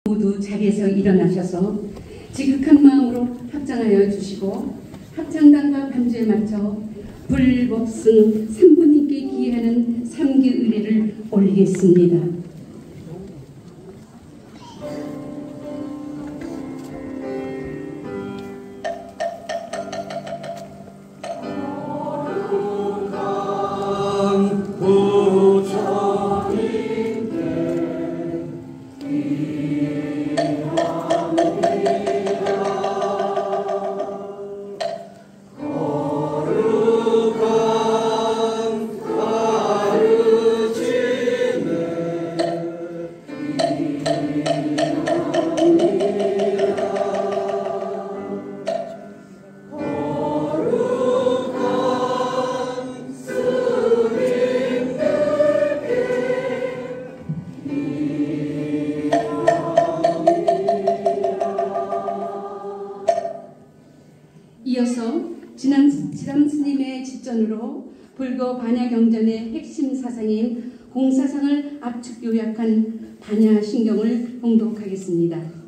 모두 자리에서 일어나셔서 지극한 마음으로 합장하여 주시고 합장단과 반주에 맞춰 불법승 삼부님께 기하는 삼기 의례를 올리겠습니다. 이어서 지람 스님의 집전으로 불교 반야경전의 핵심 사상인 공사상을 압축 요약한 반야신경을 봉독하겠습니다.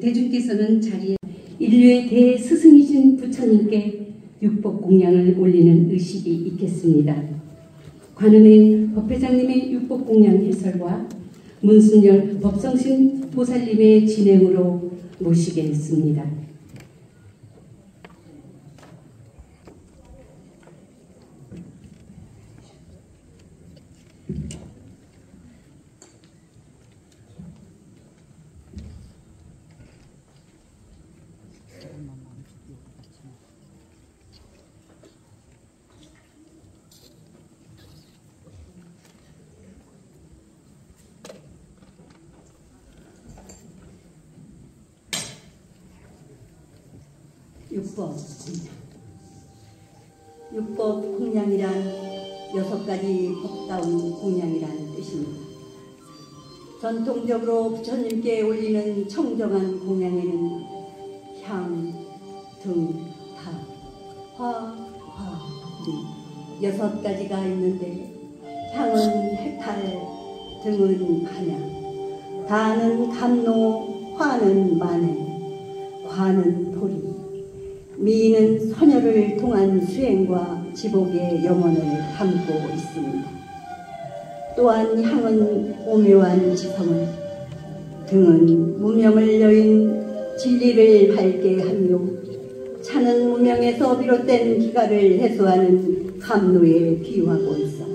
대중께서는 자리에 인류의 대스승이신 부처님께 육법공양을 올리는 의식이 있겠습니다. 관음의 법회장님의 육법공양 해설과 문순열 법성신 보살님의 진행으로 모시겠습니다. 육법 공양이란 6가지 법다운 공양이라는 뜻입니다. 전통적으로 부처님께 올리는 청정한 공양에는 향, 등, 타, 화, 리 6가지가 있는데 향은 해탈, 등은 한약, 다는 감노, 화는 만행, 과는 도리, 미는 선열을 통한 수행과 지복의 영혼을 담고 있습니다. 또한 향은 오묘한 지성을, 등은 무명을 여인 진리를 밝게 하며 차는 무명에서 비롯된 기가를 해소하는 감노에 비유하고 있어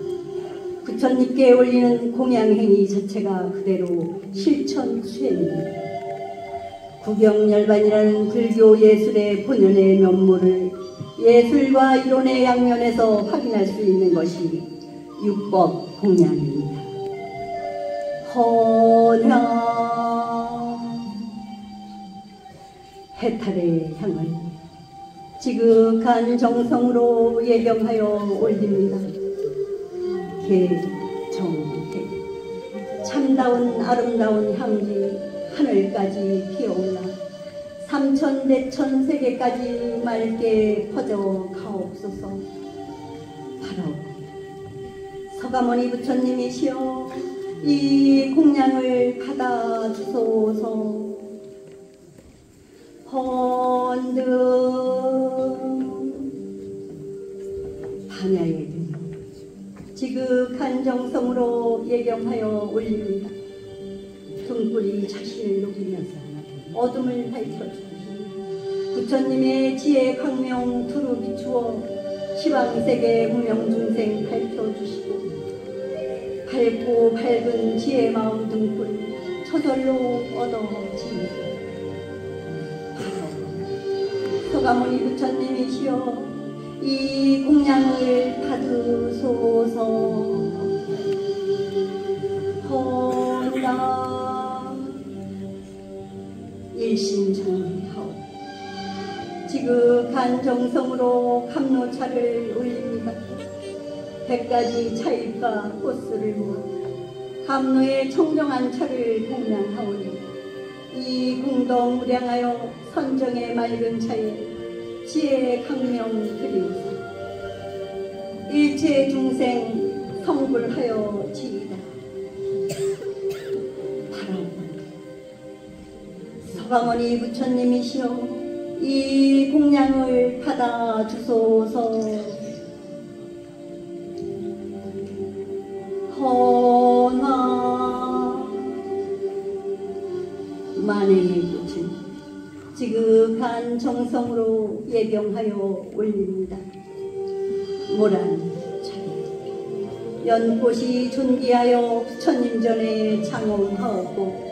부처님께 올리는 공양행위 자체가 그대로 실천 수행입니다. 구경열반이라는 불교 예술의 본연의 면모를 예술과 이론의 양면에서 확인할 수 있는 것이 육법 공양입니다. 헌향 해탈의 향을 지극한 정성으로 예경하여 올립니다. 개정해 참다운 아름다운 향기 하늘까지 피어올라 삼천대천 세계까지 맑게 퍼져 가옵소서. 바로 서가모니 부처님이시여 이 공양을 받아주소서. 헌등 반야의 등 지극한 정성으로 예경하여 올립니다. 등불이 자신을 녹이면서 어둠을 밝혀주시니 부처님의 지혜 광명 두루 비추어 시방세계 무명중생 밝혀주시고 밝고 밝은 지혜 마음 등불 저절로 얻어집니다. 서가모니 부처님이시여 이 공양을 받으소서. 헌다 일심정리하오 지극한 정성으로 감로차를 올립니다. 100가지 차일과 꽃술을 모아 감로의 청정한 차를 공양하오니 이 공덕 무량하여 선정의 맑은 차에 지혜의 강명 드리오소. 일체 중생 성불하여 지이다. 바로 서가모니 부처님이시여 이 공양을 받아주소서. 헌화 만행의 꽃은 지극한 정성으로 예경하여 올립니다. 모란 차례 연꽃이 존귀하여 부처님 전에 장엄하옵고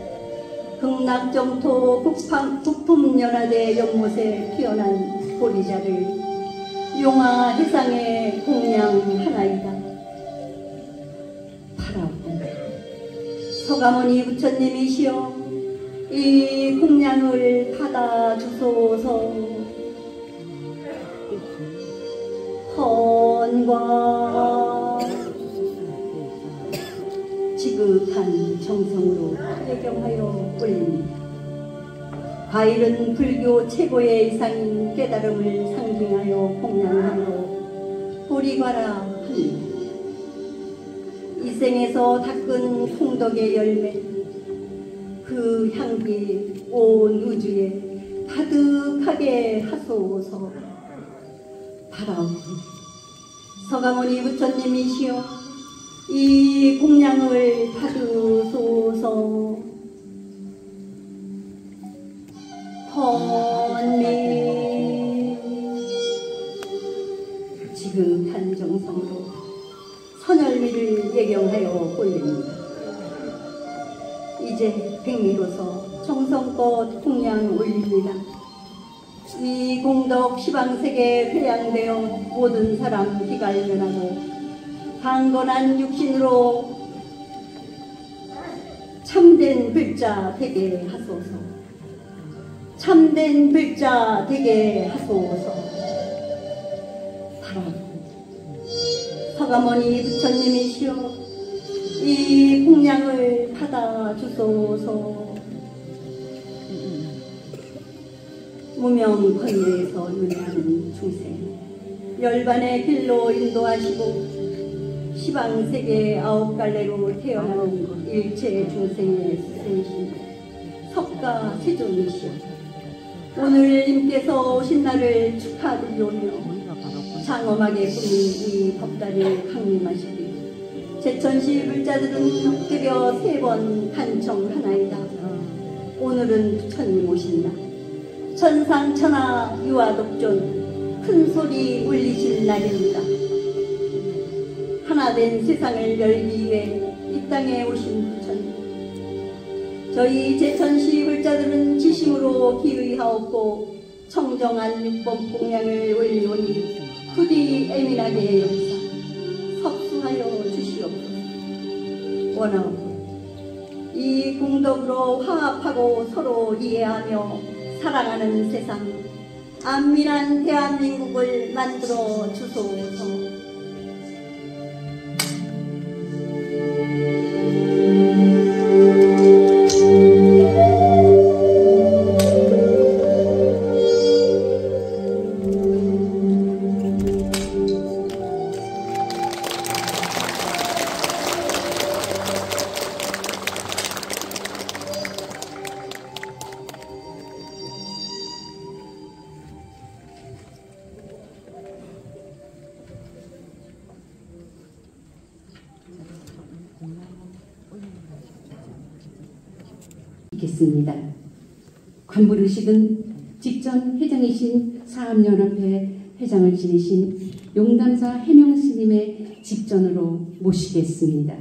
극락정토 국품연화대 연못에 피어난 보리자를 용화 해상에 공양하나이다. 바라옵니다. 서가모니 부처님이시여 이 공양을 받아주소서. 헌과 지극한 정성으로 예경하여 올립니다. 과일은 불교 최고의 이상인 깨달음을 상징하여 공양하고 보리과라 합니다. 이생에서 닦은 공덕의 열매 그 향기 온 우주에 가득하게 하소서. 바라옵니다. 서가모니 부처님이시여 이 공양을 받으소서. 헌미 지극한 정성으로 선열미를 예경하여 올립니다. 이제 백미로서 정성껏 공양 올립니다. 이 공덕 시방세계에 회양되어 모든 사람 기갈면하고 강건한 육신으로 참된 불자 되게 하소서. 참된 불자 되게 하소서. 바라옵니다. 서가모니 부처님이시여 이 공양을 받아주소서. 무명권위에서 윤회하는 중생 열반의 길로 인도하시고 시방세계 9갈래로 태어나는 일체 중생의 스승이신 석가 세존이시여 오늘 님께서 오신 날을 축하드리오며 장엄하게 꾸민 이 법다를 강림하시기 제천시 불자들은 엎드려 3번 간청하나이다. 오늘은 부처님 오신다. 천상천하 유아독존 큰소리 울리실 날입니다. 하나된 세상을 열기 위해 이 땅에 오신 부처님, 저희 제천시 불자들은 지심으로 기의하옵고 청정한 육법 공양을 올리오니 부디 애민하게 역사 섭수하여 주시옵소서. 원하옵고 이 공덕으로 화합하고 서로 이해하며 사랑하는 세상, 안민한 대한민국을 만들어 주소서. 있겠습니다. 관불의식은 직전 회장이신 사암연합회 회장을 지내신 용담사 해명스님의 직전으로 모시겠습니다.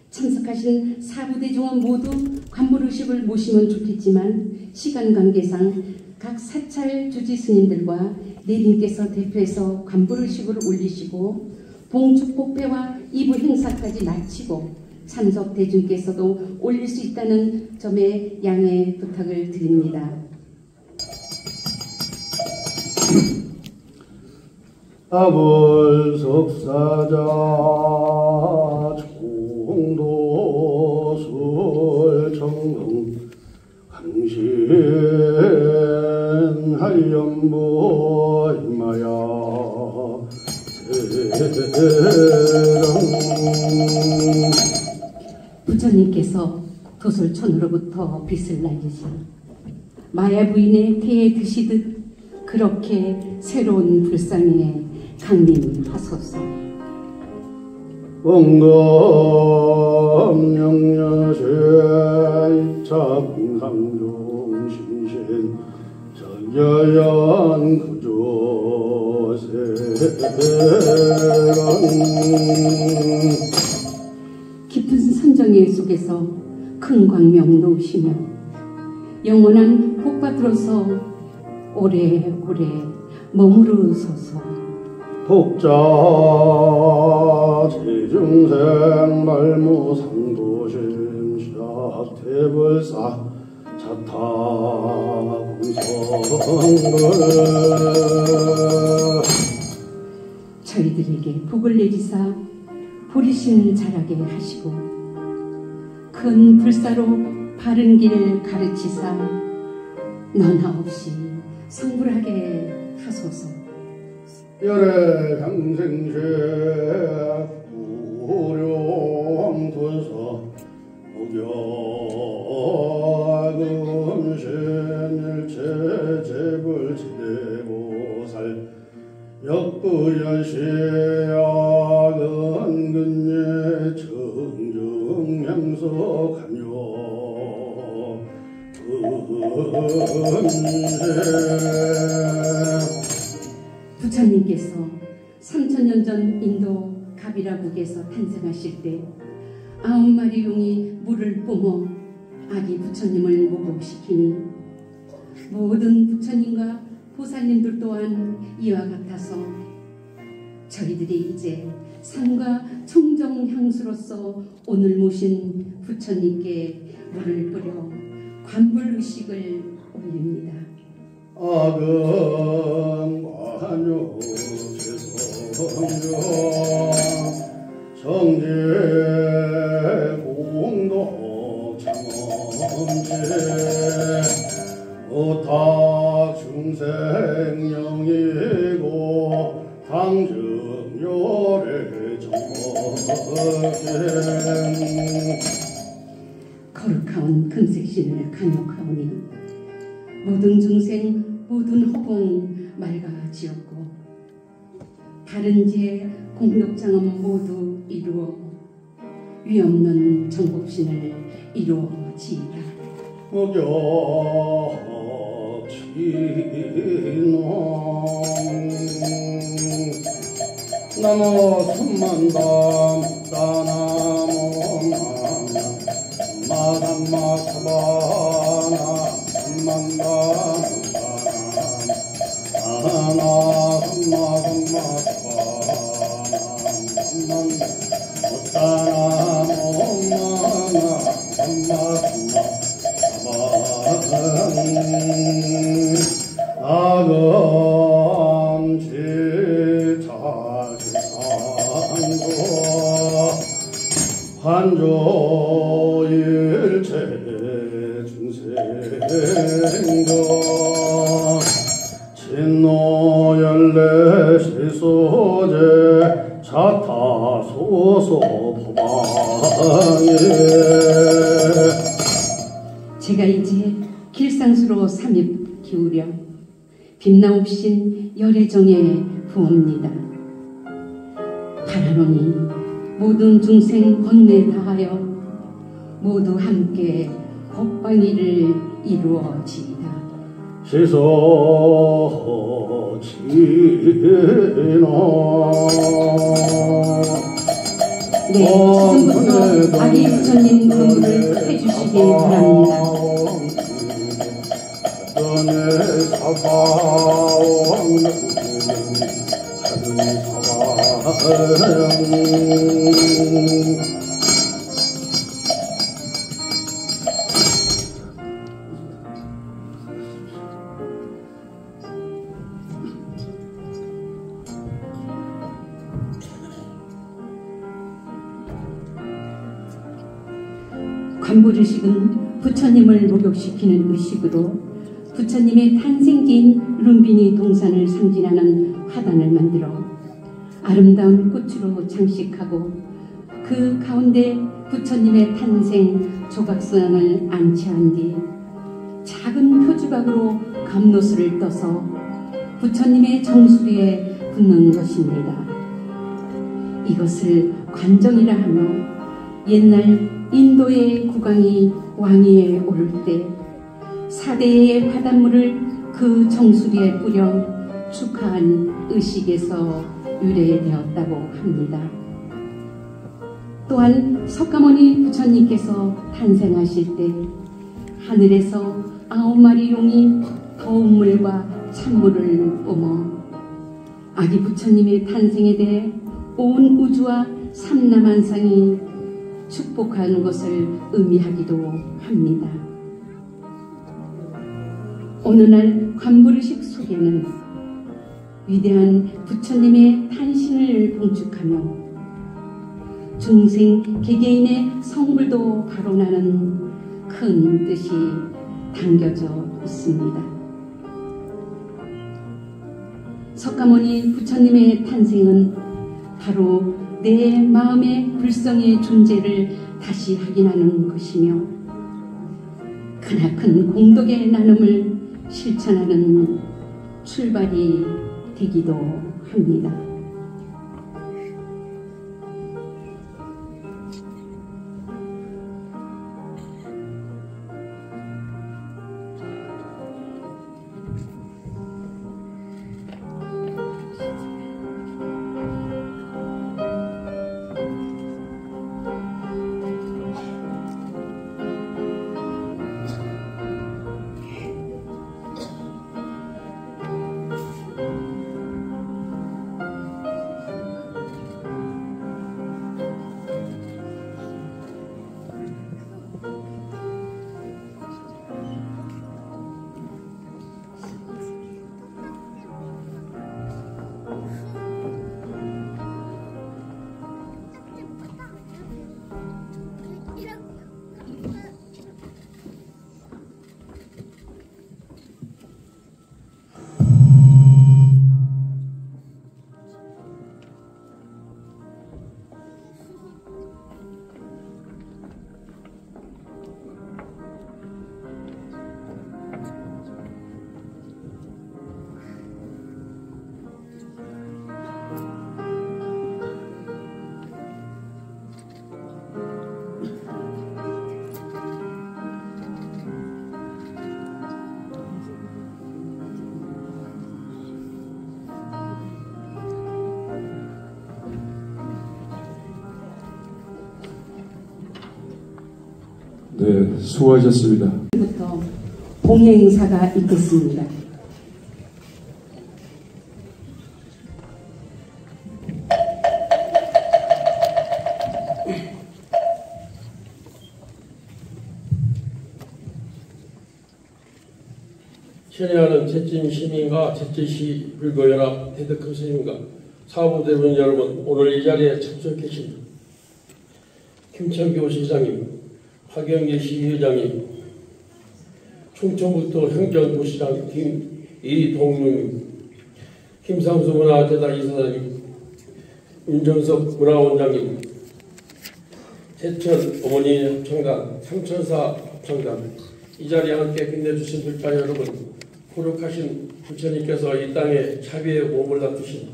참석하신 사부대중원 모두 관불의식을 모시면 좋겠지만 시간 관계상 각 사찰 주지스님들과 내림께서 대표해서 관불의식을 올리시고 봉축복패와 2부 행사까지 마치고 참석 대중께서도 올릴 수 있다는 점에 양해 부탁을 드립니다. 아불석사자 총도술청흥 강신할연부 임마야 부처님께서 도솔천으로부터 빛을 날리시 마야 부인의 태에 드시듯 그렇게 새로운 불상에 강림하소서. 원검영여세 이차공상중신신 정여연 구조세런 깊은 선정의 속에서 큰 광명 놓으시며 영원한 복받들어서 오래오래 머무르소서. 독자 제중생 말무상도심 시학태불사 자타공성불 저희들에게 복을 내리사 보리신 자라게 하시고 큰 불사로 바른 길 가르치사 너나 없이 성불하게 하소서. 열애 향생쉐 구룡도서 목욕금신일체 제불지대보살 역부연시야근근예 청정향석하며 부처님께서 3000년 전 인도 가비라국에서 탄생하실 때 9마리 용이 물을 뿜어 아기 부처님을 목욕시키니 모든 부처님과 보살님들 또한 이와 같아서 저희들이 이제 산과 청정향수로서 오늘 모신 부처님께 물을 뿌려 관불의식을 올립니다. 아금관요 최성령 정제공도 참엄제 오탁 중생영이고 당증요래 정법행 거룩한 금색신을 간혹하오니 모든 중생 모든 허공 맑아지었고 다른 지의 공덕장엄 모두 이루어 위없는 정법신을 이루어지이다. 목욕치노 나무 삼만담 따나무 마담마 사바나 삼만담 따나 삼마 삼만담 따나무 마나 삼마 아금 지차지상도 환조일체 중생도 진노열례 시소제 자타소소 법왕예 제가 이제 길상수로 삼입 기울여 빛나옵신 열애정에 부옵니다. 바라노니 모든 중생 번뇌 다하여 모두 함께 법방위를 이루어지이다. 시소 진호 네, 지금부터 아기 부처님 공부를 해주시기 바랍니다. 관부의식은 부처님을 목욕시키는 의식으로 부처님의 탄생지인 룸비니 동산을 상징하는 화단을 만들어 아름다운 꽃으로 장식하고 그 가운데 부처님의 탄생 조각상을 안치한 뒤 작은 표주각으로 감로수를 떠서 부처님의 정수리에 붓는 것입니다. 이것을 관정이라 하며 옛날 인도의 국왕이 왕위에 오를 때 사대의 바닷물을 그 정수리에 뿌려 축하한 의식에서 유래되었다고 합니다. 또한 석가모니 부처님께서 탄생하실 때 하늘에서 9마리 용이 더운 물과 찬물을 뿜어 아기 부처님의 탄생에 대해 온 우주와 삼라만상이 축복하는 것을 의미하기도 합니다. 오늘날 관부의식 속에는 위대한 부처님의 탄신을 봉축하며 중생 개개인의 성불도 발언하는 큰 뜻이 담겨져 있습니다. 석가모니 부처님의 탄생은 바로 내 마음의 불성의 존재를 다시 확인하는 것이며 크나큰 공덕의 나눔을 실천하는 출발이 되기도 합니다. 네, 수고하셨습니다. 부터 봉해 행사가 있겠습니다. 친애하는 제찜 시민과 제찜시 불교연합 대덕큰 스님과 사무대원 여러분, 오늘 이 자리에 참석해 계신 김천교 시장님, 박영길 시의장님, 충청북도 행정부시장 이동룡님, 김상수 문화재단 이사장님, 윤정석 문화원장님, 제천 어머니 합창단, 상천사 합창단, 이 자리에 함께 빛내주신 불자 여러분, 고력하신 부처님께서 이 땅에 자비의 몸을 놔두신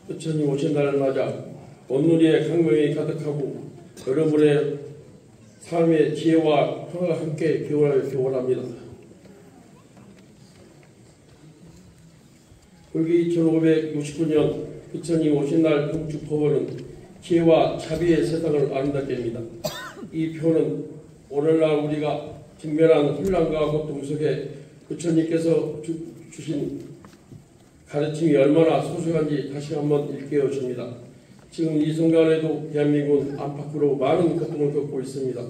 부처님 오신 날을 맞아 온누리의 강명이 가득하고 여러분의 삶의 지혜와 평화가 함께 기원합니다. 불기 2569년 부처님 오신 날 봉축포원은 지혜와 자비의 세상을 아름답게 합니다. 이 표는 오늘날 우리가 직면한 혼란과 고통 속에 부처님께서 주신 가르침이 얼마나 소중한지 다시 한번 일깨워 줍니다. 지금 이 순간에도 대한민국은 안팎으로 많은 고통을 겪고 있습니다.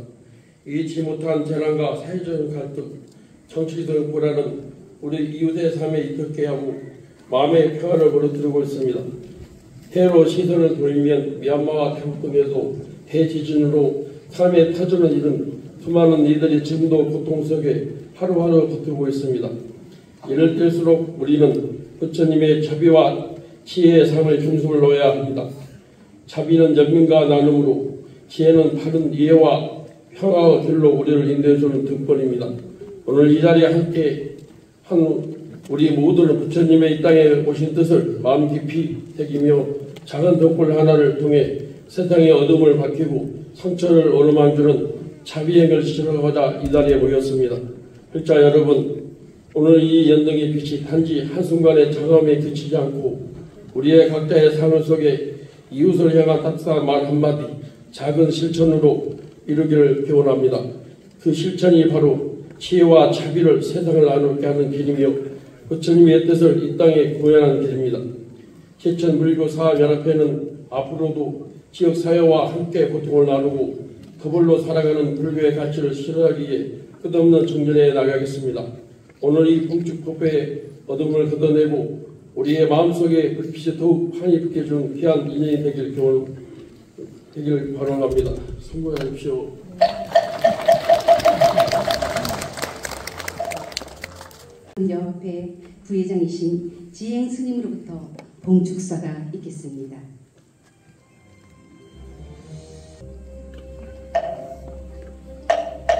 이기치 못한 재난과 사회적 갈등, 정치적 고난은 우리 이웃의 삶에 이끌게 하고 마음의 평화를 무너뜨리고 있습니다. 해로 시선을 돌리면 미얀마와 태국 등에도 대지진으로 삶의 터전을 잃은 수많은 이들이 지금도 고통 속에 하루하루 버티고 있습니다. 이럴 때일수록 우리는 부처님의 자비와 지혜의 삶의 중심을 놓아야 합니다. 자비는 연민과 나눔으로, 지혜는 바른 이해와 평화의 길로 우리를 인도해주는 등불입니다. 오늘 이 자리에 함께 한 우리 모두는 부처님의 이 땅에 오신 뜻을 마음 깊이 새기며 작은 등불 하나를 통해 세상의 어둠을 밝히고 성천을 어루만주는 자비행을 실현하고자 이 자리에 모였습니다. 불자 여러분, 오늘 이 연등의 빛이 단지 한순간의 장엄에 그치지 않고 우리의 각자의 삶 속에 이웃을 향한 따뜻한 말 한마디, 작은 실천으로 이루기를 기원합니다. 그 실천이 바로 지혜와 자비를 세상을 나누게 하는 길이며 부처님의 뜻을 이 땅에 구현하는 길입니다. 제천 불교 사학연합회는 앞으로도 지역사회와 함께 고통을 나누고 더불어 살아가는 불교의 가치를 실현하기 위해 끝없는 정진해 나가겠습니다. 오늘 이 봉축법회의 어둠을 걷어내고 우리의 마음속에 불빛이 더욱 환히 빛해주는 귀한 인연이 되길 바랍니다. 성공하십시오. 여협회 부회장이신 지행 스님으로부터 봉축사가 있겠습니다.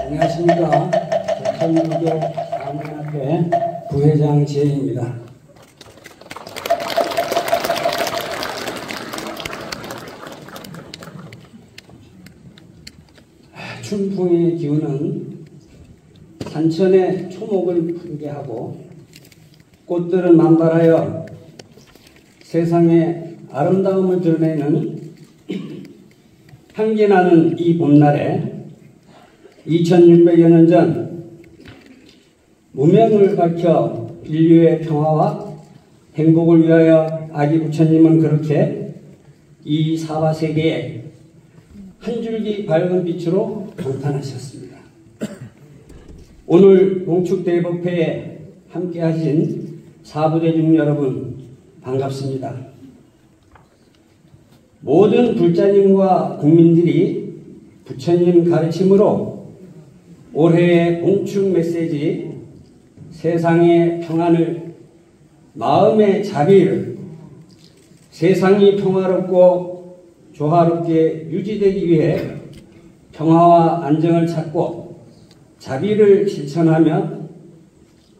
안녕하십니까. 제천불교 사학연합회 부회장 지혜입니다. 춘풍의 기운은 산천의 초목을 푸르게하고 꽃들은 만발하여 세상의 아름다움을 드러내는 향기나는 이 봄날에 2600여 년 전 무명을 밝혀 인류의 평화와 행복을 위하여 아기 부처님은 그렇게 이 사바세계에 한 줄기 밝은 빛으로 방탄하셨습니다. 오늘 봉축대법회에 함께하신 사부대중 여러분 반갑습니다. 모든 불자님과 국민들이 부처님 가르침으로 올해의 봉축 메시지 세상의 평안을, 마음의 자비를, 세상이 평화롭고 조화롭게 유지되기 위해 평화와 안정을 찾고 자비를 실천하며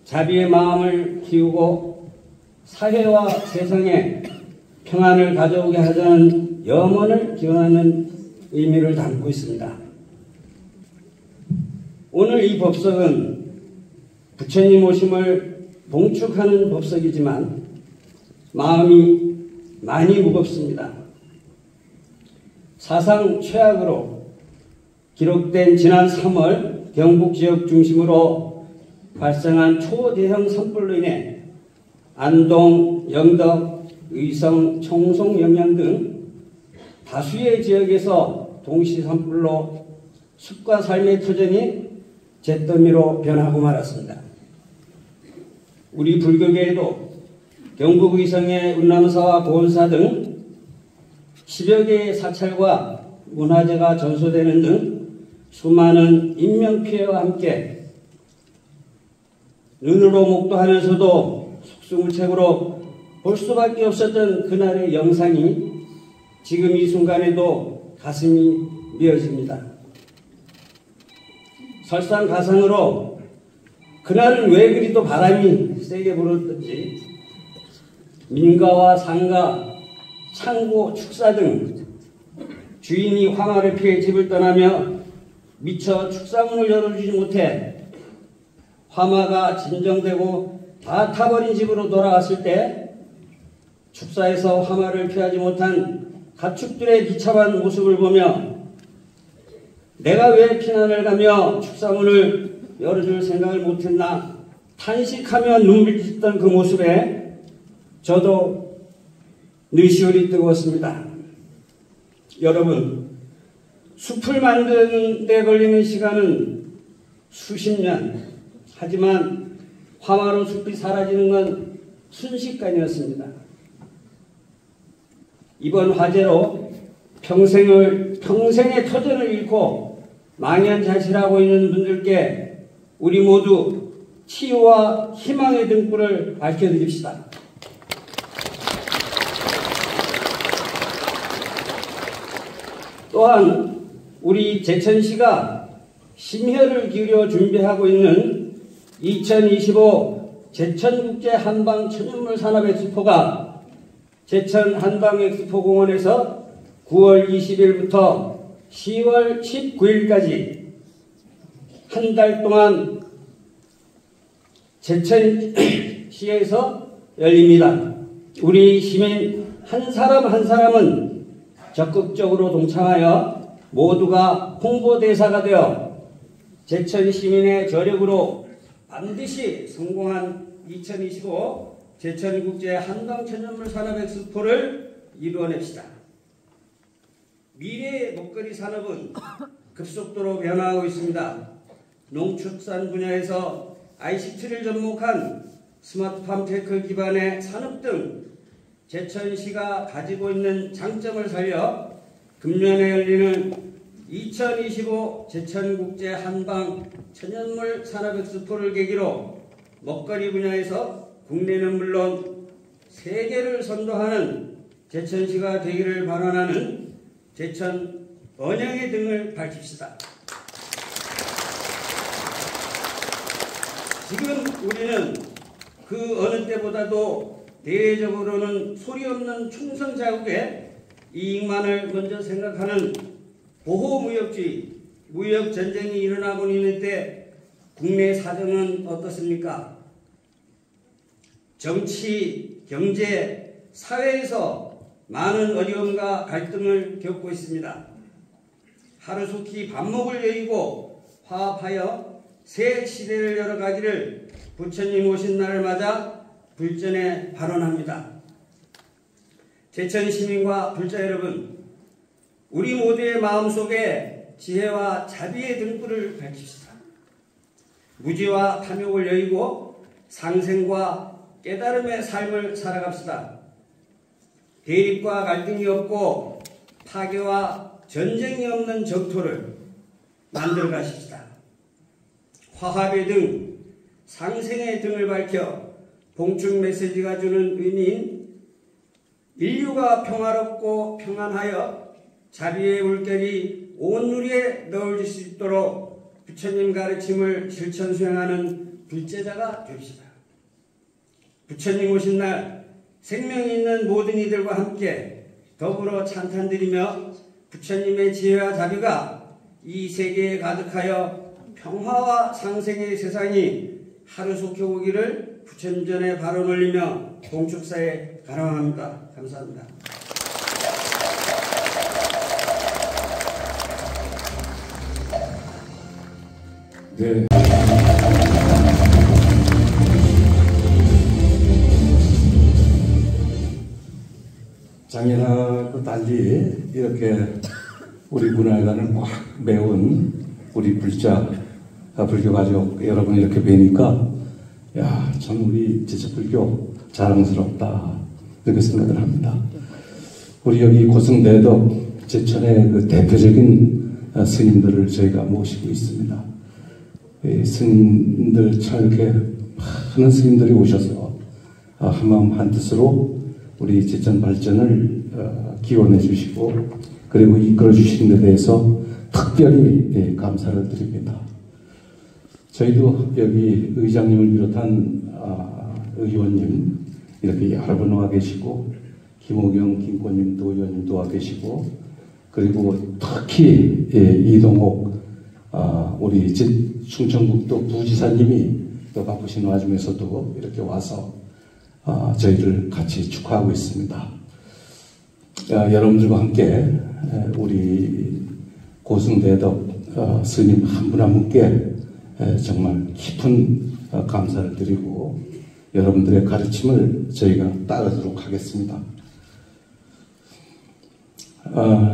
자비의 마음을 키우고 사회와 세상에 평안을 가져오게 하자는 염원을 기원하는 의미를 담고 있습니다. 오늘 이 법석은 부처님 오심을 봉축하는 법석이지만 마음이 많이 무겁습니다. 사상 최악으로 기록된 지난 3월 경북 지역 중심으로 발생한 초대형 산불로 인해 안동, 영덕, 의성, 청송, 영양 등 다수의 지역에서 동시 산불로 숲과 삶의 터전이 잿더미로 변하고 말았습니다. 우리 불교계에도 경북 의성의 운남사와 보은사 등 10여 개의 사찰과 문화재가 전소되는 등 수많은 인명피해와 함께 눈으로 목도하면서도 속수무책으로 볼 수밖에 없었던 그날의 영상이 지금 이 순간에도 가슴이 미어집니다. 설상가상으로 그날은 왜 그리도 바람이 세게 불었던지 민가와 상가, 창고, 축사 등 주인이 화마를 피해 집을 떠나며 미처 축사문을 열어주지 못해 화마가 진정되고 다 타버린 집으로 돌아왔을 때 축사에서 화마를 피하지 못한 가축들의 비참한 모습을 보며 내가 왜 피난을 가며 축사문을 열어줄 생각을 못했나 탄식하며 눈물 짓던 그 모습에 저도 느시울이 뜨거웠습니다. 여러분, 숲을 만드는 데 걸리는 시간은 수십 년, 하지만 화마로 숲이 사라지는 건 순식간이었습니다. 이번 화재로 평생의 터전을 잃고 망연자실하고 있는 분들께 우리 모두 치유와 희망의 등불을 밝혀드립시다. 또한 우리 제천시가 심혈을 기울여 준비하고 있는 2025 제천국제 한방 천연물 산업 엑스포가 제천 한방 엑스포공원에서 9월 20일부터 10월 19일까지 한 달 동안 제천시에서 열립니다. 우리 시민 한 사람 한 사람은 적극적으로 동참하여 모두가 홍보대사가 되어 제천 시민의 저력으로 반드시 성공한 2025 제천국제 한방천연물 산업 엑스포를 이루어냅시다. 미래의 먹거리 산업은 급속도로 변화하고 있습니다. 농축산 분야에서 ICT를 접목한 스마트팜 테크 기반의 산업 등 제천시가 가지고 있는 장점을 살려 금년에 열리는 2025 제천국제 한방 천연물 산업 엑스포를 계기로 먹거리 분야에서 국내는 물론 세계를 선도하는 제천시가 되기를 발언하는 제천 언양의 등을 밝힙시다. 지금 우리는 그 어느 때보다도 대외적으로는 소리 없는 충성 자국의 이익만을 먼저 생각하는 보호무역주의, 무역전쟁이 일어나고 있는 때 국내 사정은 어떻습니까? 정치, 경제, 사회에서 많은 어려움과 갈등을 겪고 있습니다. 하루속히 반목을 여의고 화합하여 새 시대를 열어가기를 부처님 오신 날을 맞아 불전에 발언합니다. 제천 시민과 불자 여러분, 우리 모두의 마음속에 지혜와 자비의 등불을 밝힙시다. 무지와 탐욕을 여의고 상생과 깨달음의 삶을 살아갑시다. 대립과 갈등이 없고 파괴와 전쟁이 없는 정토를 만들어 가십시다. 화합의 등, 상생의 등을 밝혀 봉축 메시지가 주는 의미인 인류가 평화롭고 평안하여 자비의 물결이 온 누리에 넣어질 수 있도록 부처님 가르침을 실천 수행하는 불제자가 됩시다. 부처님 오신 날 생명이 있는 모든 이들과 함께 더불어 찬탄드리며 부처님의 지혜와 자비가 이 세계에 가득하여 평화와 상생의 세상이 하루속히 오기를 부처님 전에 발언 올리며 봉축사에 간언합니다. 감사합니다. 네. 작년하고 달리 이렇게 우리 문화회관을 꽉 메운 우리 불교 가족 여러분 이렇게 뵈니까 야, 참 우리 제천불교 자랑스럽다 이렇게 생각을 합니다. 우리 여기 고승대덕 제천의 그 대표적인 스님들을 저희가 모시고 있습니다. 스님들 참 이렇게 많은 스님들이 오셔서 한마음 한뜻으로 우리 제천 발전을 기원해 주시고 그리고 이끌어 주시는 데 대해서 특별히 감사를 드립니다. 저희도 여기 의장님을 비롯한 의원님 이렇게 여러 분 와 계시고 김호경, 김권님도 의원님도 와 계시고 그리고 특히 이동옥 우리 충청북도 부지사님이 또 바쁘신 와중에서도 이렇게 와서 저희를 같이 축하하고 있습니다. 여러분들과 함께 우리 고승대덕 스님 한 분 한 분께 정말 깊은 감사를 드리고 여러분들의 가르침을 저희가 따르도록 하겠습니다.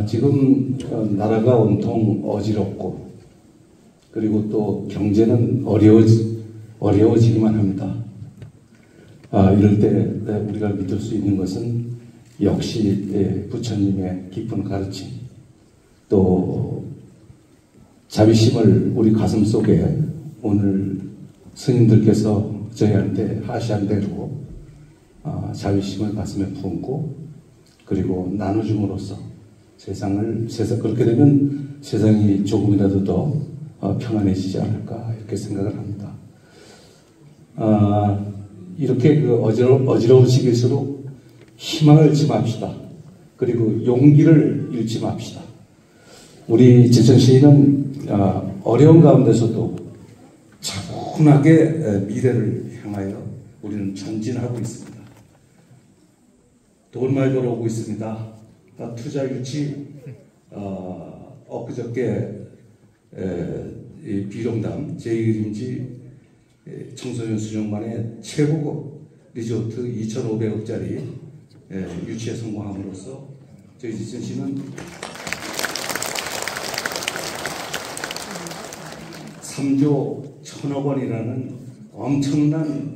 지금 나라가 온통 어지럽고 그리고 또 경제는 어려워지기만 합니다. 이럴 때 우리가 믿을 수 있는 것은 역시 부처님의 깊은 가르침 또 자비심을 우리 가슴 속에 오늘 스님들께서 저희한테 하시한 대로 자비심을 가슴에 품고 그리고 나눠줌으로써 세상 그렇게 되면 세상이 조금이라도 더 평안해지지 않을까 이렇게 생각을 합니다. 이렇게 그 어지러운 시기일수록 희망을 잃지 맙시다. 그리고 용기를 잃지 맙시다. 우리 제천시는 어려운 가운데서도 차분하게 미래를 향하여 우리는 전진하고 있습니다. 돈 많이 벌어오고 있습니다. 투자 유치 엊그저께 비룡담 제1임지 청소년 수족관의 최고급 리조트 2,500억짜리 유치에 성공함으로써 저희 제천시는 3조 1,000억 원이라는 엄청난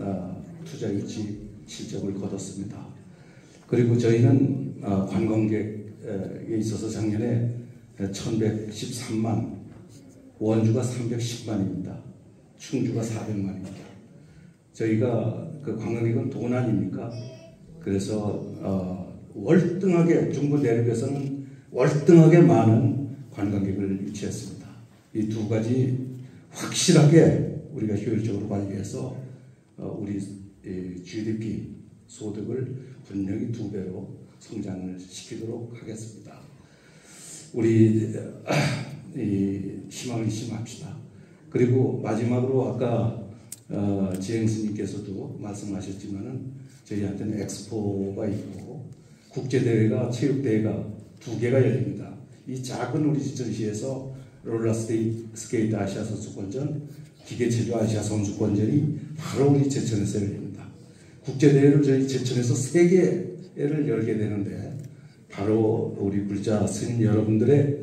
투자 유치 실적을 거뒀습니다. 그리고 저희는 관광객에 있어서 작년에 1,113만, 원주가 310만입니다. 충주가 400만입니다. 저희가 그 관광객은 돈 아닙니까? 그래서 월등하게 중부 내륙에서는 월등하게 많은 관광객을 유치했습니다. 이 두 가지 확실하게 우리가 효율적으로 관리해서 우리 GDP 소득을 분명히 2배로 성장을 시키도록 하겠습니다. 우리 희망을 잊지 맙시다. 그리고 마지막으로 아까 지행 스님께서도 말씀하셨지만은 저희한테는 엑스포가 있고 국제대회가 체육대회가 2개가 열립니다. 이 작은 우리 제천시에서 롤러스케이트 아시아 선수권전, 기계체조 아시아 선수권전이 바로 우리 제천에서 열립니다. 국제대회를 저희 제천에서 3개를 열게 되는데 바로 우리 불자 스님 여러분들의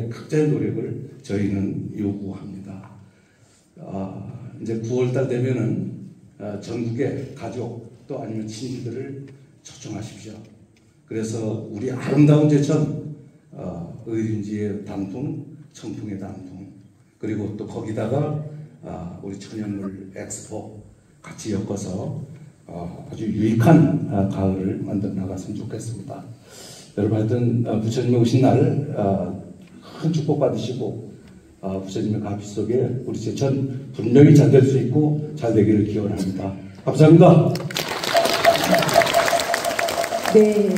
각자의 노력을 저희는 요구합니다. 이제 9월달 되면은 전국의 가족 또 아니면 친지들을 초청하십시오. 그래서 우리 아름다운 제천 의림지의 단풍, 청풍의 단풍 그리고 또 거기다가 우리 천연물 엑스포 같이 엮어서 아주 유익한 가을을 만들어 나갔으면 좋겠습니다. 여러분 하여튼 부처님이 오신 날 큰 축복 받으시고 부처님의 가비 속에 우리 제천 분명히 잘 될 수 있고 잘 되기를 기원합니다. 감사합니다. 네.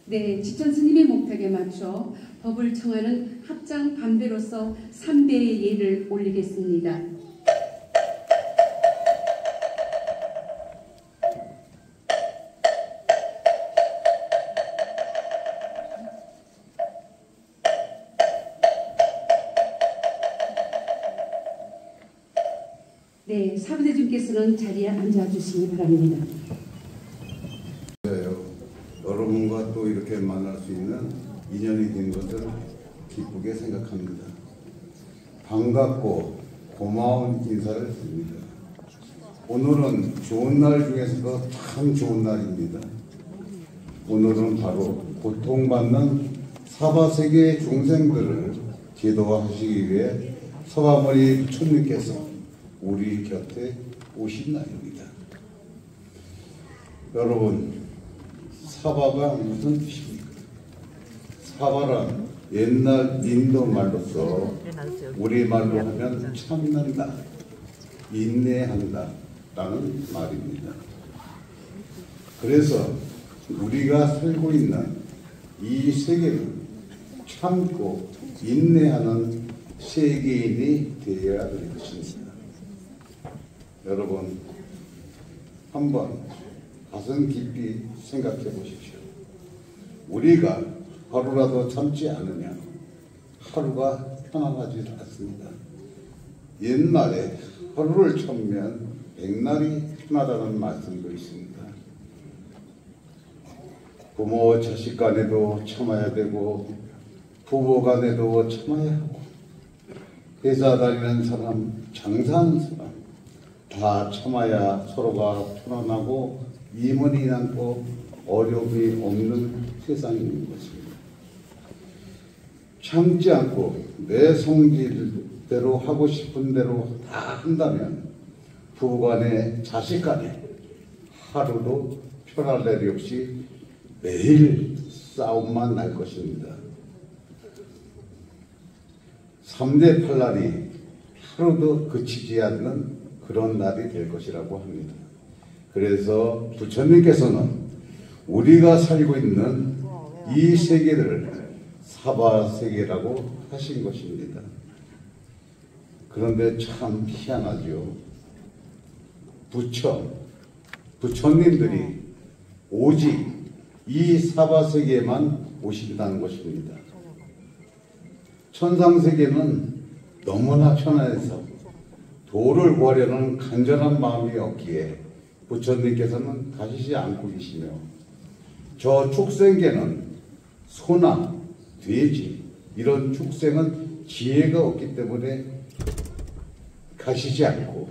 네, 지천 스님의 목탁에 맞춰 법을 청하는 합장 반배로서 3배의 예를 올리겠습니다. 네, 사부대중께서는 자리에 앉아주시기 바랍니다. 여러분과 또 이렇게 만날 수 있는 인연이 된 것을 기쁘게 생각합니다. 반갑고 고마운 인사를 드립니다. 오늘은 좋은 날 중에서도 참 좋은 날입니다. 오늘은 바로 고통받는 사바세계의 중생들을 기도하시기 위해 서바머리 부처님께서 우리 곁에 오신 날입니다. 여러분, 사바가 무슨 뜻입니까? 사바란 옛날 인도 말로서 우리말로 하면 참는다, 인내한다 라는 말입니다. 그래서 우리가 살고 있는 이 세계는 참고 인내하는 세계인이 되어야 될 것입니다. 여러분, 한번 가슴 깊이 생각해 보십시오. 우리가 하루라도 참지 않으면 하루가 편안하지 않습니다. 옛말에 하루를 참으면 백날이 편하다는 말씀도 있습니다. 부모 자식 간에도 참아야 되고 부부 간에도 참아야 하고 회사 다니는 사람, 장사하는 사람 다 참아야 서로가 편안하고 이문이 남고 어려움이 없는 세상이 있는 것입니다. 참지 않고 내 성질대로 하고 싶은 대로 다 한다면 부부간에 자식간에 하루도 편할 날이 없이 매일 싸움만 날 것입니다. 3대 8날이 하루도 그치지 않는 그런 날이 될 것이라고 합니다. 그래서 부처님께서는 우리가 살고 있는 이 세계를 사바세계라고 하신 것입니다. 그런데 참 희한하죠. 부처님들이 오직 이 사바세계에만 오신다는 것입니다. 천상세계는 너무나 편안해서 도를 구하려는 간절한 마음이 없기에 부처님께서는 가시지 않고 계시며, 저 축생계는 소나 돼지 이런 축생은 지혜가 없기 때문에 가시지 않고,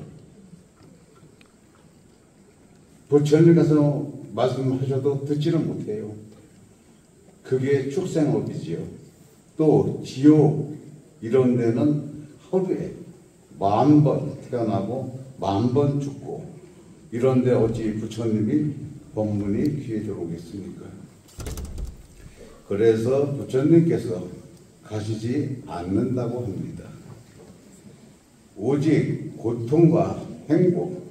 부처님께서 말씀하셔도 듣지는 못해요. 그게 축생업이지요. 또 지옥 이런 데는 하루에 10,000번 태어나고 10,000번 죽고, 이런데 어찌 부처님이 법문이 귀에 들어오겠습니까? 그래서 부처님께서 가시지 않는다고 합니다. 오직 고통과 행복,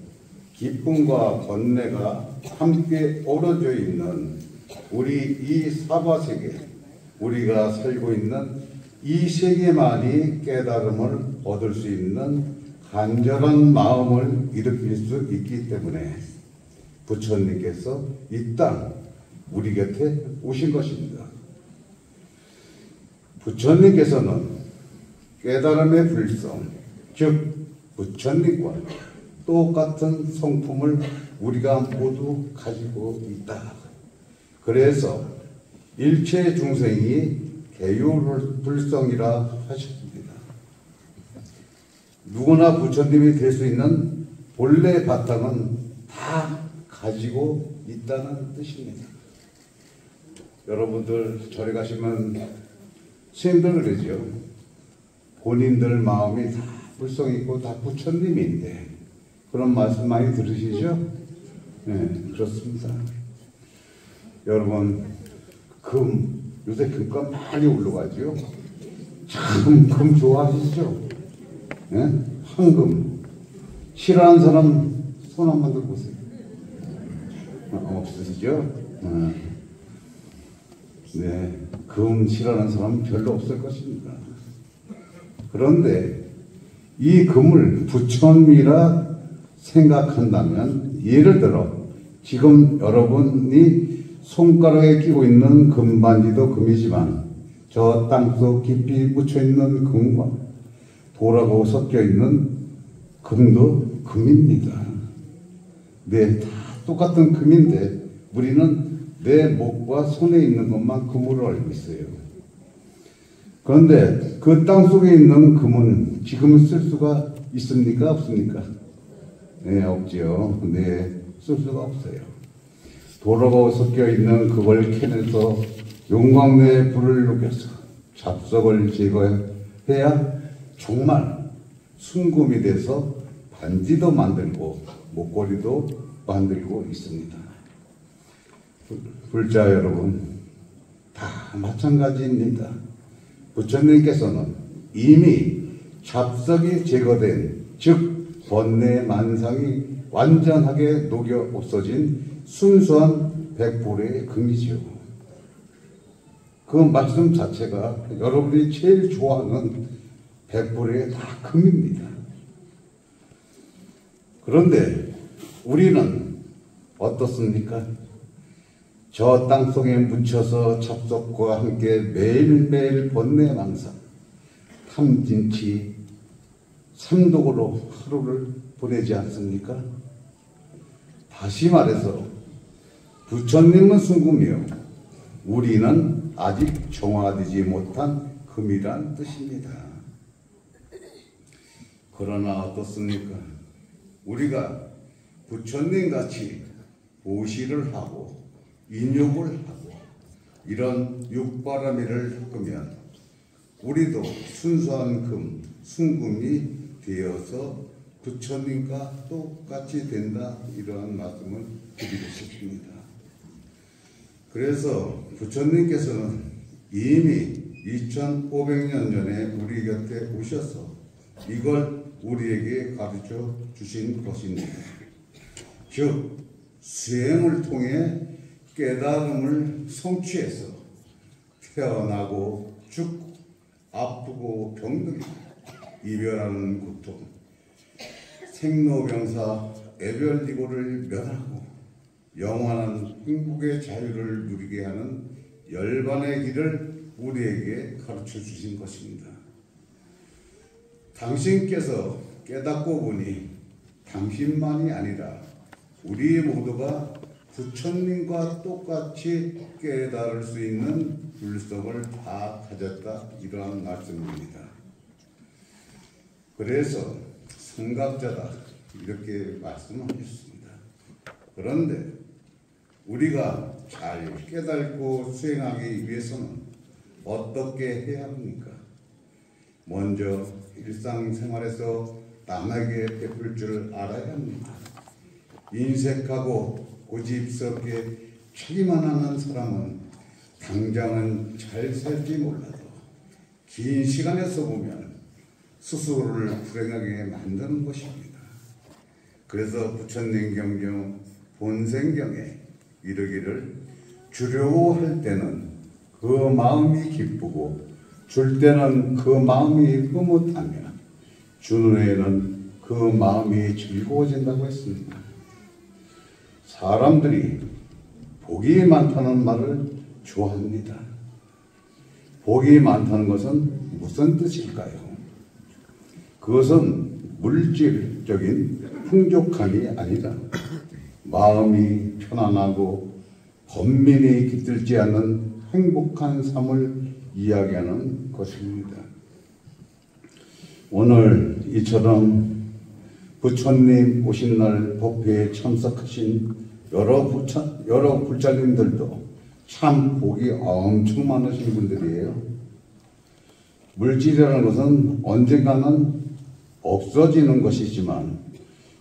기쁨과 번뇌가 함께 어우러져 있는 우리 이 사바세계, 우리가 살고 있는 이 세계만이 깨달음을 얻을 수 있는 간절한 마음을 일으킬 수 있기 때문에 부처님께서 이 땅 우리 곁에 오신 것입니다. 부처님께서는 깨달음의 불성, 즉 부처님과 똑같은 성품을 우리가 모두 가지고 있다. 그래서 일체 중생이 개유불성이라 하셨습니다. 누구나 부처님이 될 수 있는 본래 바탕은 다 가지고 있다는 뜻입니다. 여러분들 절에 가시면 스님들 그러죠. 본인들 마음이 다 불성 있고 다 부처님인데, 그런 말씀 많이 들으시죠? 네, 그렇습니다. 여러분, 요새 금값 많이 올라가죠? 참, 금 좋아하시죠? 네? 황금. 싫어하는 사람 손 한번 들어보세요. 없으시죠? 네, 금 싫어하는 사람은 별로 없을 것입니다. 그런데 이 금을 부처미라 생각한다면, 예를 들어 지금 여러분이 손가락에 끼고 있는 금반지도 금이지만 저 땅속 깊이 묻혀있는 금과 돌하고 섞여있는 금도 금입니다. 네, 다 똑같은 금인데 우리는 내 목과 손에 있는 것만 금으로 알고 있어요. 그런데 그 땅속에 있는 금은 지금은 쓸 수가 있습니까? 없습니까? 네, 없지요. 네, 쓸 수가 없어요. 돌하고 섞여 있는 그걸 캐내서 용광로에 불을 녹여서 잡석을 제거해야 정말 순금이 돼서 반지도 만들고 목걸이도 만들고 있습니다. 불자 여러분, 다 마찬가지입니다. 부처님께서는 이미 잡석이 제거된, 즉 번뇌 만상이 완전하게 녹여 없어진 순수한 100%의 금이지요. 그 말씀 자체가 여러분이 제일 좋아하는 100%의 다 금입니다. 그런데 우리는 어떻습니까? 저 땅속에 묻혀서 잡석과 함께 매일매일 번뇌망상, 탐진치, 삼독으로 하루를 보내지 않습니까? 다시 말해서 부처님은 순금이요, 우리는 아직 정화되지 못한 금이란 뜻입니다. 그러나 어떻습니까? 우리가 부처님같이 보시를 하고 인욕을 하고 이런 육바라밀을 끄면 우리도 순수한 금, 순금이 되어서 부처님과 똑같이 된다, 이러한 말씀을 드리고 싶습니다. 그래서 부처님께서는 이미 2500년 전에 우리 곁에 오셔서 이걸 우리에게 가르쳐 주신 것입니다. 즉 수행을 통해 깨달음을 성취해서 태어나고 죽고 아프고 병들고 이별하는 고통, 생로병사 애별리고를 면하고 영원한 행복의 자유를 누리게 하는 열반의 길을 우리에게 가르쳐 주신 것입니다. 당신께서 깨닫고 보니 당신만이 아니라 우리 모두가 부처님과 똑같이 깨달을 수 있는 불성을 다 가졌다, 이러한 말씀입니다. 그래서 성각자다, 이렇게 말씀하셨습니다. 그런데 우리가 잘 깨닫고 수행하기 위해서는 어떻게 해야 합니까? 먼저 일상생활에서 남에게 베풀 줄 알아야 합니다. 인색하고 고집스럽게 차기만 하는 사람은 당장은 잘 살지 몰라도 긴 시간에서 보면 스스로를 불행하게 만드는 것입니다. 그래서 부처님 경경 본생경에 이르기를 주려고 할 때는 그 마음이 기쁘고 줄 때는 그 마음이 흐뭇하며 주는 후에는 그 마음이 즐거워진다고 했습니다. 사람들이 복이 많다는 말을 좋아합니다. 복이 많다는 것은 무슨 뜻일까요? 그것은 물질적인 풍족함이 아니라 마음이 편안하고 번민이 깃들지 않는 행복한 삶을 이야기하는 것입니다. 오늘 이처럼 부처님 오신 날 법회에 참석하신 여러 불자님들도 참 복이 엄청 많으신 분들이에요. 물질이라는 것은 언젠가는 없어지는 것이지만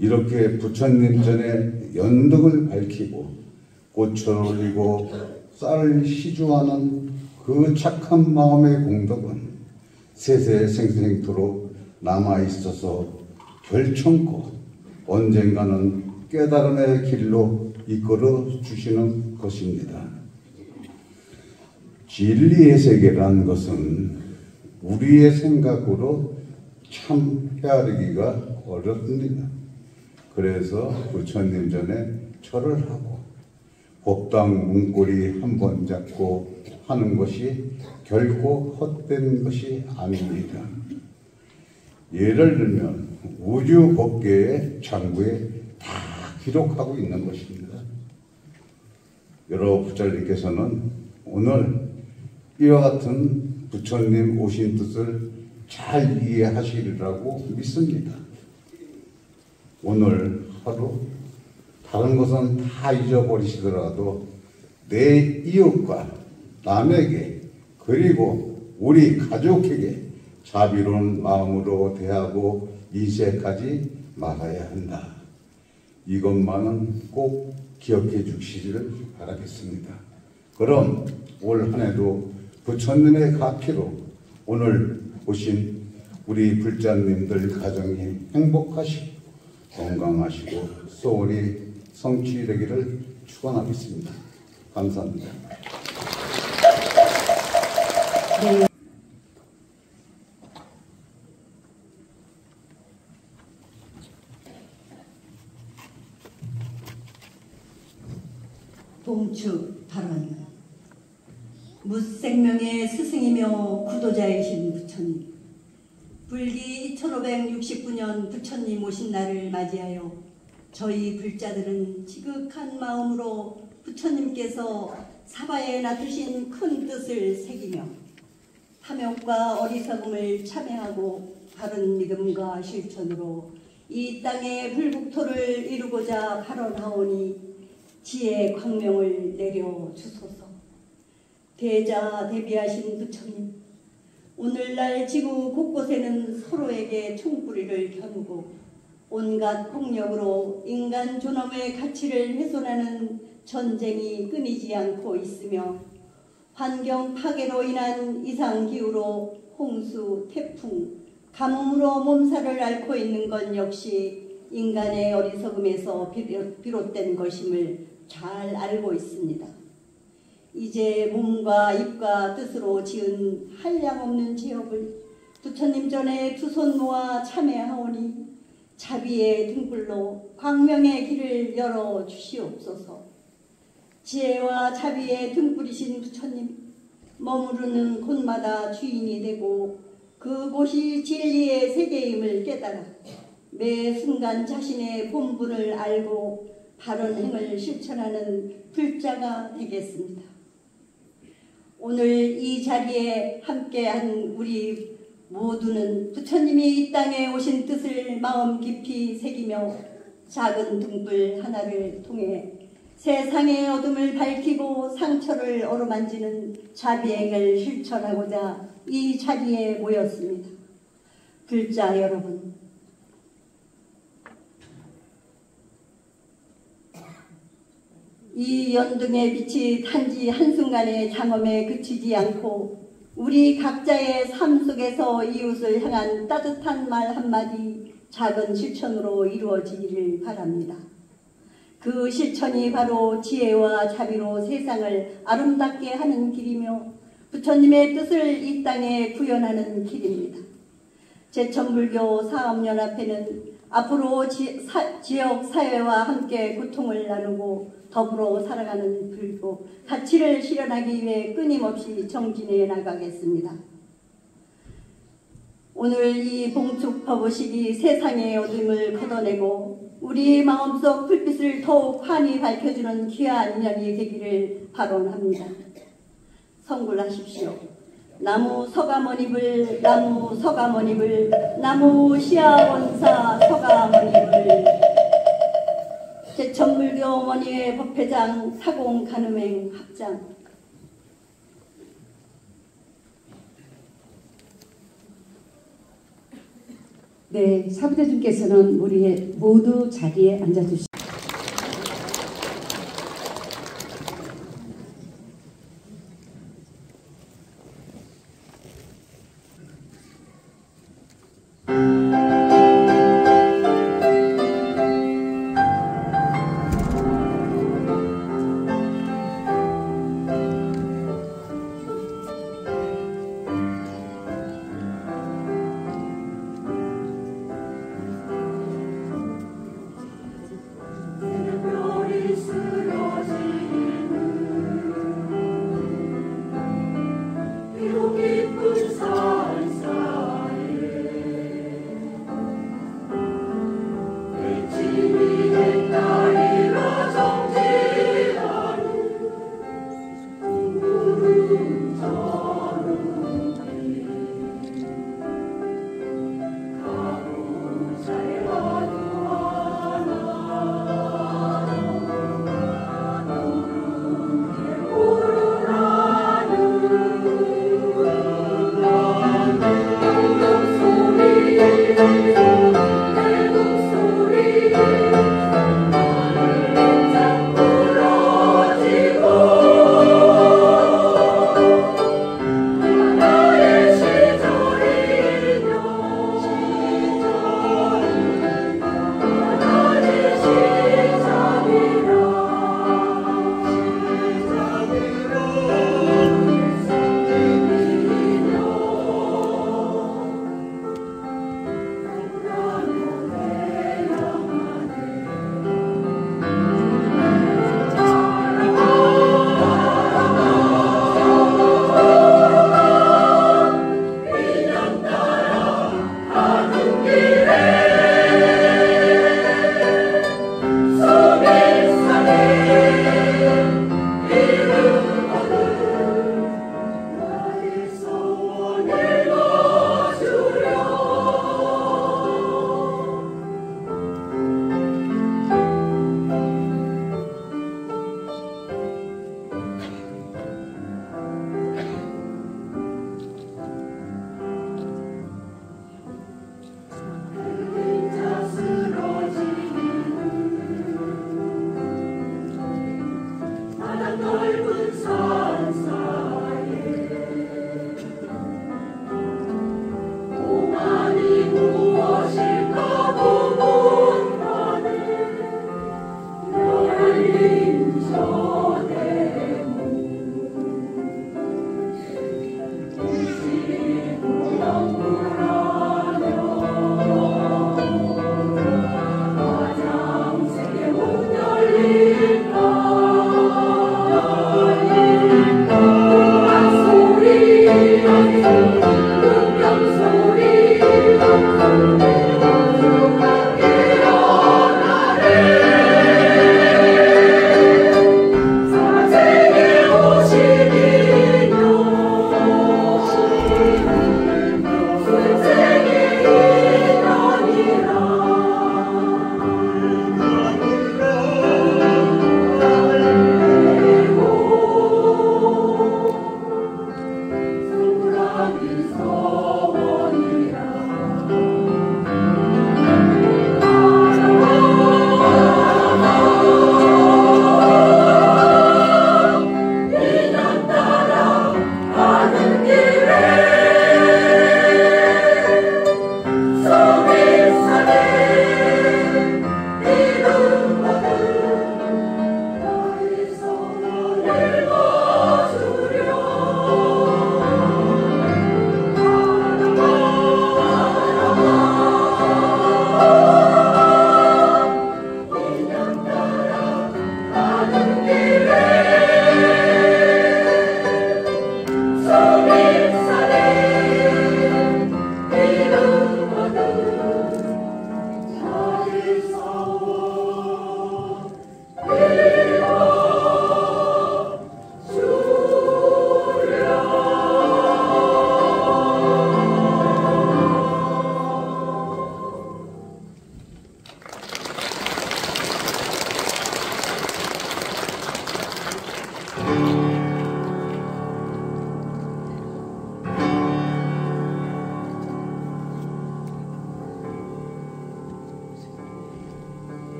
이렇게 부처님 전에 연덕을 밝히고 꽃을 올리고 쌀을 시주하는 그 착한 마음의 공덕은 세세생생토록 남아있어서 결청코 언젠가는 깨달음의 길로 이끌어 주시는 것입니다. 진리의 세계라는 것은 우리의 생각으로 참 헤아리기가 어렵습니다. 그래서 부처님 전에 절을 하고 법당 문고리 한 번 잡고 하는 것이 결코 헛된 것이 아닙니다. 예를 들면 우주 법계의 장부에 다 기록하고 있는 것입니다. 여러 부처님께서는 오늘 이와 같은 부처님 오신 뜻을 잘 이해하시리라고 믿습니다. 오늘 하루 다른 것은 다 잊어버리시더라도 내 이웃과 남에게 그리고 우리 가족에게 자비로운 마음으로 대하고 인색하지 말아야 한다. 이것만은 꼭 기억해 주시기를 바라겠습니다. 그럼 올 한 해도 부처님의 가피로 오늘 오신 우리 불자님들 가정이 행복하시고 건강하시고 소원이 성취되기를 축원하겠습니다. 감사합니다. 봉축 발언. 무생명의 스승이며 구도자이신 부처님, 불기 2569년 부처님 오신 날을 맞이하여 저희 불자들은 지극한 마음으로 부처님께서 사바에 놔두신 큰 뜻을 새기며 탐욕과 어리석음을 참회하고 바른 믿음과 실천으로 이 땅의 불국토를 이루고자 발언하오니 지혜의 광명을 내려 주소서. 대자 대비하신 부처님, 오늘날 지구 곳곳에는 서로에게 총뿌리를 겨누고 온갖 폭력으로 인간 존엄의 가치를 훼손하는 전쟁이 끊이지 않고 있으며 환경 파괴로 인한 이상기후로 홍수, 태풍, 가뭄으로 몸살을 앓고 있는 것 역시 인간의 어리석음에서 비롯된 것임을 잘 알고 있습니다. 이제 몸과 입과 뜻으로 지은 한량없는 죄업을 부처님 전에 두 손 모아 참회하오니 자비의 등불로 광명의 길을 열어 주시옵소서. 지혜와 자비의 등불이신 부처님, 머무르는 곳마다 주인이 되고 그곳이 진리의 세계임을 깨달아 매 순간 자신의 본분을 알고 바른 행을 실천하는 불자가 되겠습니다. 오늘 이 자리에 함께한 우리 모두는 부처님이 이 땅에 오신 뜻을 마음 깊이 새기며 작은 등불 하나를 통해 세상의 어둠을 밝히고 상처를 어루만지는 자비행을 실천하고자 이 자리에 모였습니다. 불자 여러분, 이 연등의 빛이 단지 한순간의 장엄에 그치지 않고 우리 각자의 삶 속에서 이웃을 향한 따뜻한 말 한마디, 작은 실천으로 이루어지기를 바랍니다. 그 실천이 바로 지혜와 자비로 세상을 아름답게 하는 길이며 부처님의 뜻을 이 땅에 구현하는 길입니다. 제천불교 사업연합회는 앞으로 지역 사회와 함께 고통을 나누고 더불어 살아가는 불교 가치를 실현하기 위해 끊임없이 정진해 나가겠습니다. 오늘 이 봉축 법의식이 세상의 어둠을 걷어내고 우리 마음속 불빛을 더욱 환히 밝혀주는 귀한 인연이 되기를 발언합니다. 성불하십시오. 나무 서가모니불, 나무 서가모니불, 나무 시아원사 서가모니불. 제천불교 어머니의 법회장 사공 간음행 합장. 네, 사부대중께서는 우리 모두 자리에 앉아주시기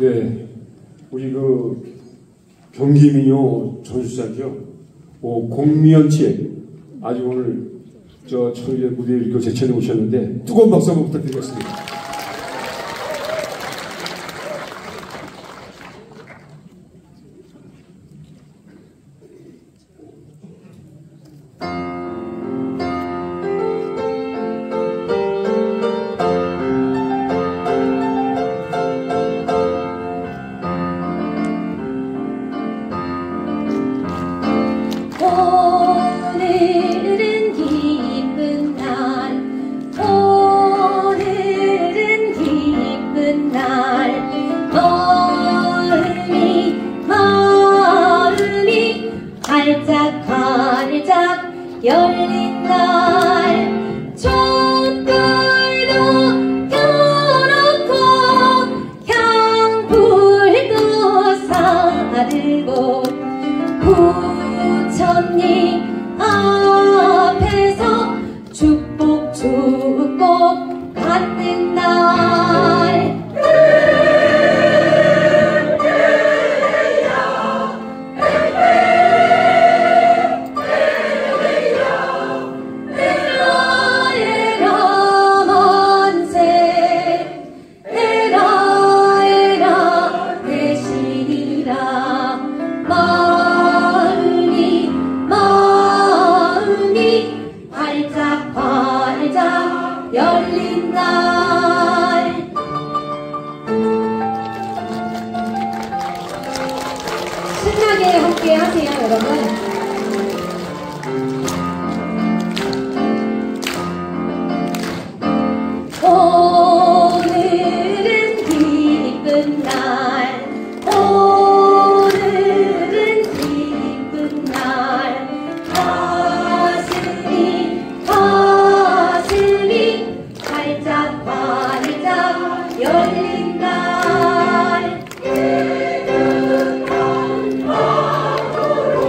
네, 우리 경기민요 전수자죠. 공미연치에 아주 오늘 저희의 무대에 이렇게 제천에 오셨는데 뜨거운 박수 한번 부탁드리겠습니다. 오늘은 기쁜 날, 오늘은 기쁜 날, 마음이 활짝활짝 열린 날, 촛불도 켜놓고 향불도 사들고 부처님 앞에서 축복 받는 날. 에라 만세, 에라 대신이라. 마음이 활짝 열린 날. 신나게 함께 하세요, 여러분. 오늘은 기쁜 날, 오늘은 기쁜 날, 가슴이 활짝 열린 날. 깨끗한 마음으로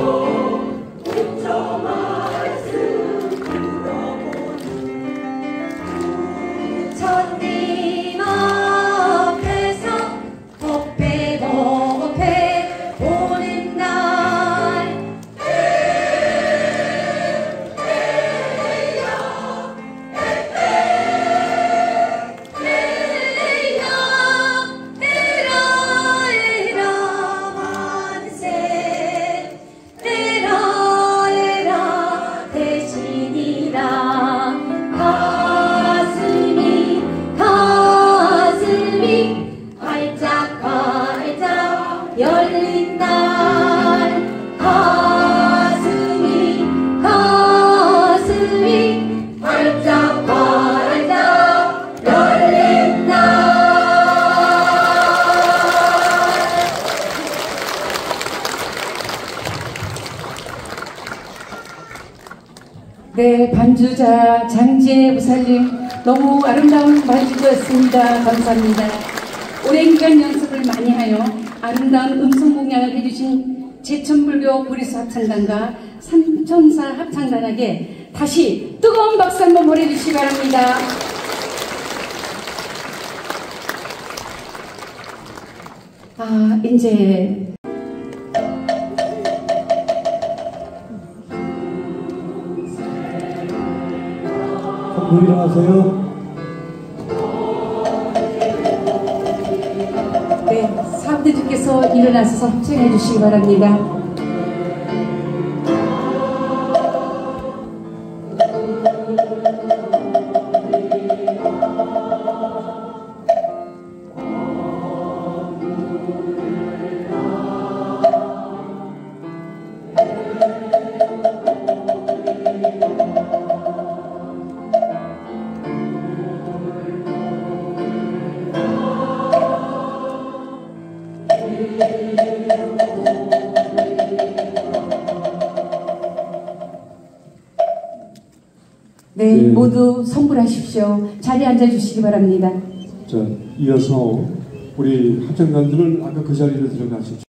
네, 반주자 장지혜 부살님 너무 아름다운 반주였습니다. 감사합니다. 오랜 기간 연습을 많이 하여 아름다운 음성 공양을 해주신 제천불교 보리수 합창단과 삼천사 합창단에게 다시 뜨거운 박수 한번 보내주시기 바랍니다. 이제 일어나세요. 네, 사부대주께서 일어나셔서 합창해 주시기 바랍니다. 네, 모두 성불하십시오. 자리에 앉아주시기 바랍니다. 자, 이어서 우리 합창단들은 아까 그 자리로 들어가시죠.